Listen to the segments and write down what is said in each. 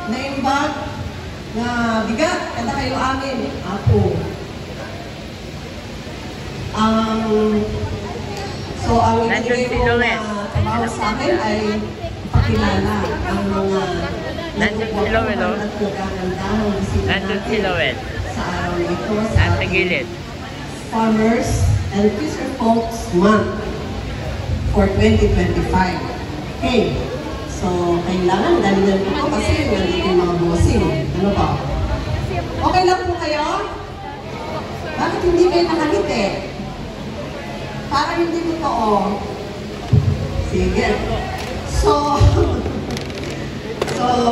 naimbag na bigat, kada kayo amin, ako. So, ang ibigay ko na trabaho sa akin ay pakilala ang mga nagpapagandang bisita sa araw nito sa Farmers and Fisher Folks Month for 2025. Okay, so kailangan dalilan ko kasi nandito yung mga bossing. Ano ba? Okay lang po kayo? Bakit hindi kayo nakangiti? Para hindi totoo. Sige. So,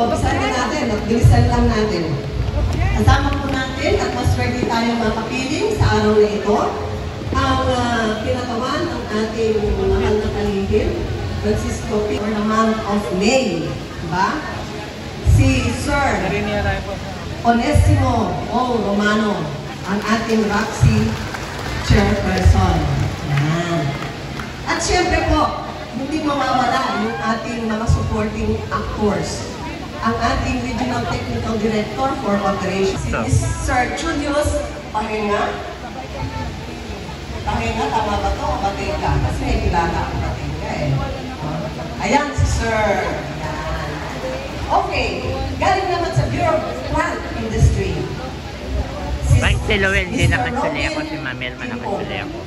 bisan na natin, bilisan lang natin. Kasama po natin at mas ready tayo makapiling sa araw na ito. Ang kinatawan ng ating mahal na kalihim, Francisco P. for the month of May. Diba? Si Sir Onesimo O. Romano, ang ating RACSI chairperson. Yan. At syempre po, hindi mawawala yung ating mga supporting actors. Ang ating Regional Technical Director for Operations, si Sir Julius Pahinga. Pahinga, tama ba ito? Batenga. Kasi may kilala ang Batenga eh. Ayan si Sir. Ayan. Okay. Galing naman sa Bureau of Plant Industry. Bakit si Lowell hindi nakansuli ako? Si Mamel man nakansuli ako.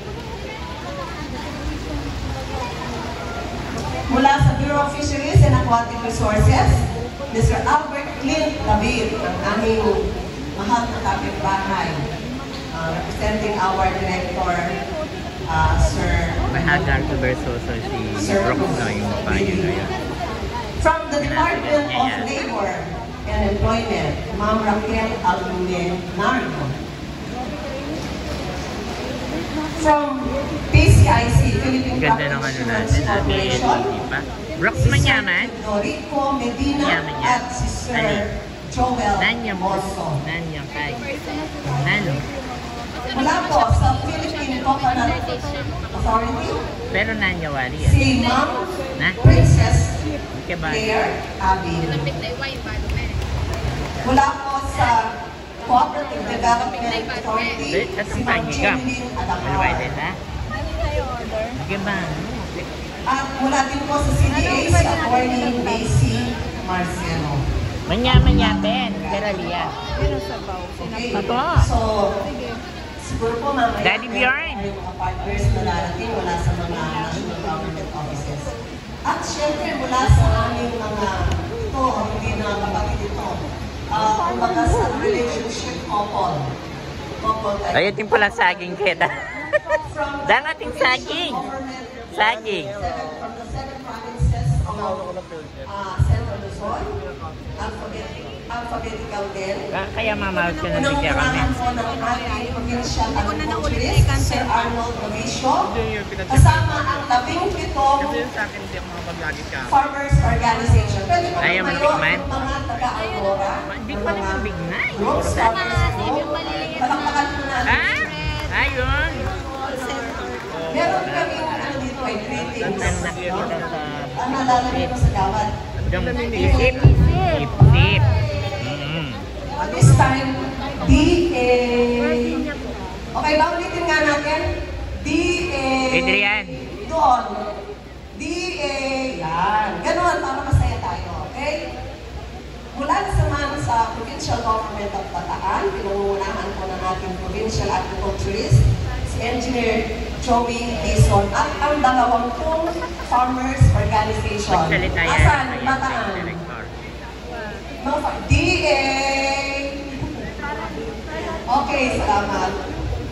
Mula sa Bureau of Fisheries and Aquatic Resources, Mr. Albert Clint David, ang aming mahal na kapitbahay, representing our director, Sir... Mahadar to Versoso si Brooke na yung payo na yun. From the Department of Labor and Employment, Ma'am Raquel Almenario. From PCIC, Philippine Ganda ng ano natin, Corporation, Brooke manyaman? Rico Medina at si Sir Joel Morso. Nanyang kay. Nano? Mula po sa Philippine Coconut Authority, pero nanyawari yan. si Ma'am Princess Claire Abin. Mula po sa Cooperative Development Authority, si Ma'am Jemeline Adapar. At mula din po sa CDA, si Attorney Macy Marciano. Manya-manyapen, pero liya. Okay, Ito. so, siguro po mamaya, Daddy Bjorn. yung mga partners na darating mula sa mga national government offices. At syempre, mula sa aming mga ito, hindi na kapatid ito, kumbaga sa relationship couple. Ayun din pala saging kita. Dang ating saging. Saging. From the 7 provinces of Central Luzon, alphabetical din. Kaya mamawag ka na bigyan kami. Po ng ating provincial agriculturist, Sir Arnold Mauricio, kasama ang 17 farmers organization. Pwede mo Ayaw kayo matikman? mga taga-Aurora. Hindi pa naman bignay. Palakpakan mo natin. Ayun. Meron kami ano dito ay greetings. Ang nakikita sa Ang nalalagay ko sa gawad. Isip. Isip. At this time, DA. Okay ba? Ulitin nga natin. DA. Adrian. Doon. DA. Yan. Ganon, para masaya tayo. Okay? Mula naman sa Provincial Government of Bataan, pinangungunahan po ng ating Provincial Agriculturist, si Engineer Joey Dizon, at ang 20 Farmers Organization. Asan? Bataan. DA! Okay, salamat.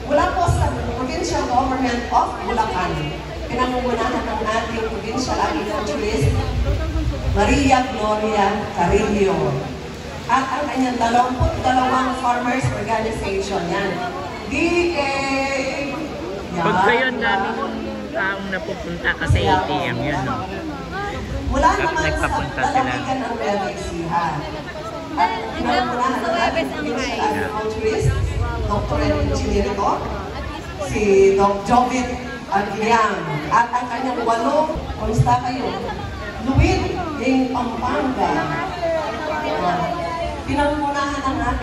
Mula po sa Provincial Government of Bulacan, pinangungunahan ng ating Provincial Agriculturist, Maria Gloria Carillo. At ang kanyang 22 Farmers Organization. Yan. DA! Pag kayo daming taong napupunta kasi ATM yun, no? Mula naman sa nagpapunta sila. lalawigan ng LXC-han. At pinangunahan ng ating Provincial Agriculturist, Dr. Engineer ko, si Doc Jovit Aguiang. At ang kanyang 8, kamusta kayo? Luwin, yung Pampanga.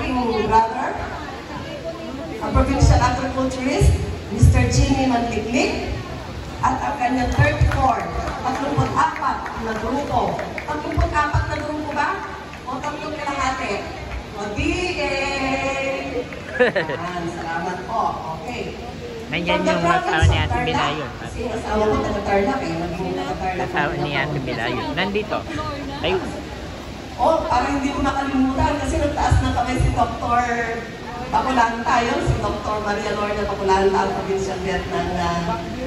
aking brother, a provincial agriculturist, Mr. Jimmy Mantiklik, at ang kanyang 34 na grupo. 34 na grupo ba? O 3 kalahati? O DA! Salamat po. Okay. Nandiyan yung asawa ni Ate Bilayon. Kasi yung asawa ko taga-Tarlac eh. Maging taga-Tarlac. Asawa ni Ate Bilayon. Nandito. Ayun. Parang hindi ko nakalimutan kasi nagtaas na kami si Dr. Pakulanta yun, si Dr. Maria Lorna Pakulanta, ang provincial vet ng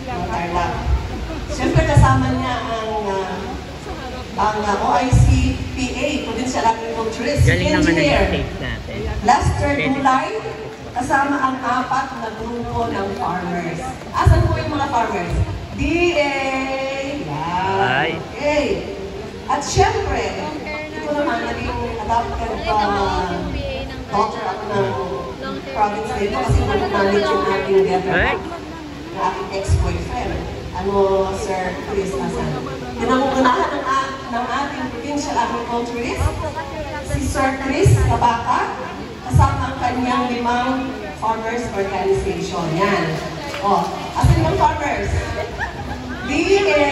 Tarlac. Siyempre kasama niya ang OICPA, Provincial Agriculturist, Galing naman na engineer. yung tape natin. Last third July, kasama ang 4 na grupo ng farmers. Asan po yung mga farmers? DA! Ay. Okay. At syempre, ito naman, naging adopted daughter ako ng province dito kasi managed yung ating veteran, yung aking ex-boyfriend. Sir Chris Asan. Pinangungunahan ng ating provincial agriculturist, si Sir Chris Kabaka, kasama ang kanyang 5 farmers organization. Yan. Asan yung farmers? DA!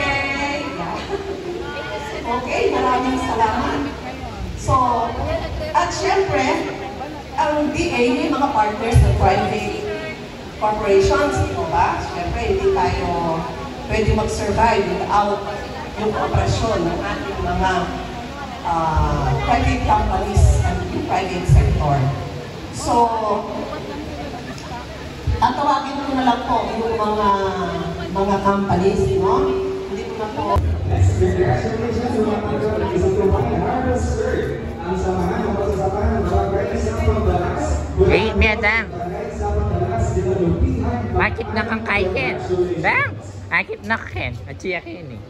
Okay, maraming salamat. So, at syempre, ang DA may mga partners ng private corporations, ito ba? Syempre, hindi tayo pwede mag-survive without yung operasyon ng ating mga private companies and private sector. So, ang tawagin ko na lang po yung mga companies, no? Hindi ko na po. Next, congratulations sa mga pagkakas sa Tumpang Harvest Third. Ang samahan ng pagsasapan ng barangay sa Pambalas. Hey, Medang. Bakit na kang kaiken? Dang! Bakit na ken? At siya ken eh.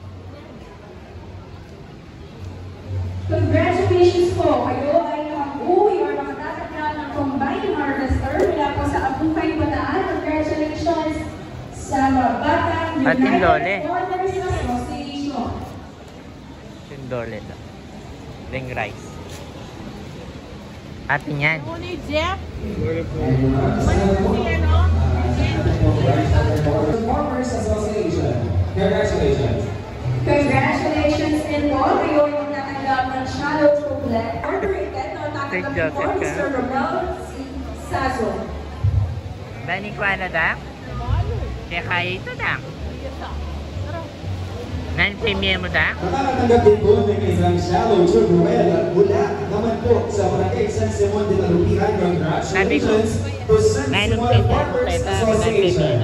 Congratulations po! Kayo ay nakabuhi or makatatanggap ng combined harvester mula po sa Abukay, Bataan. Congratulations sa Batang United Farmers Association. Tindole daw. Ring rice. Atin yan. Jeff? Farmers Association. Congratulations. Congratulations din po! Kayo ay magtatanggap ng shallow chocolate order-rated na tatanggap po Mr. Romel C. Sazo. Bani ko ano daw? Kaya kaya ito daw. Nan-premier mo daw? Makakatanggap din po ng isang shallow chocolate mula naman po sa Barangay San Simon de la Lupihan. Congratulations to San Simon Farmers Association.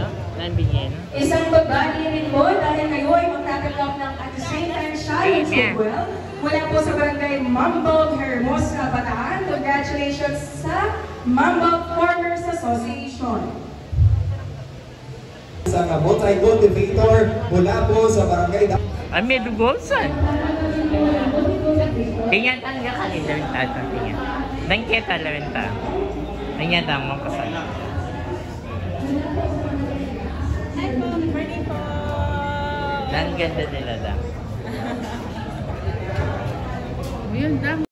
Isang pagbati rin po dahil kayo ay magtatanggap ng at the same time shallow chocolate mula po sa Barangay Mambog, Hermosa, Bataan. Congratulations sa Mambog Farmers Association. Isang multi-cultivator mula po sa Barangay Ay, may dugolsan. Tingnan ang yakalin na rin tingnan. Nangketa na rin ta. Tingnan ang mga kasal. Ang ganda nila daw. Yun,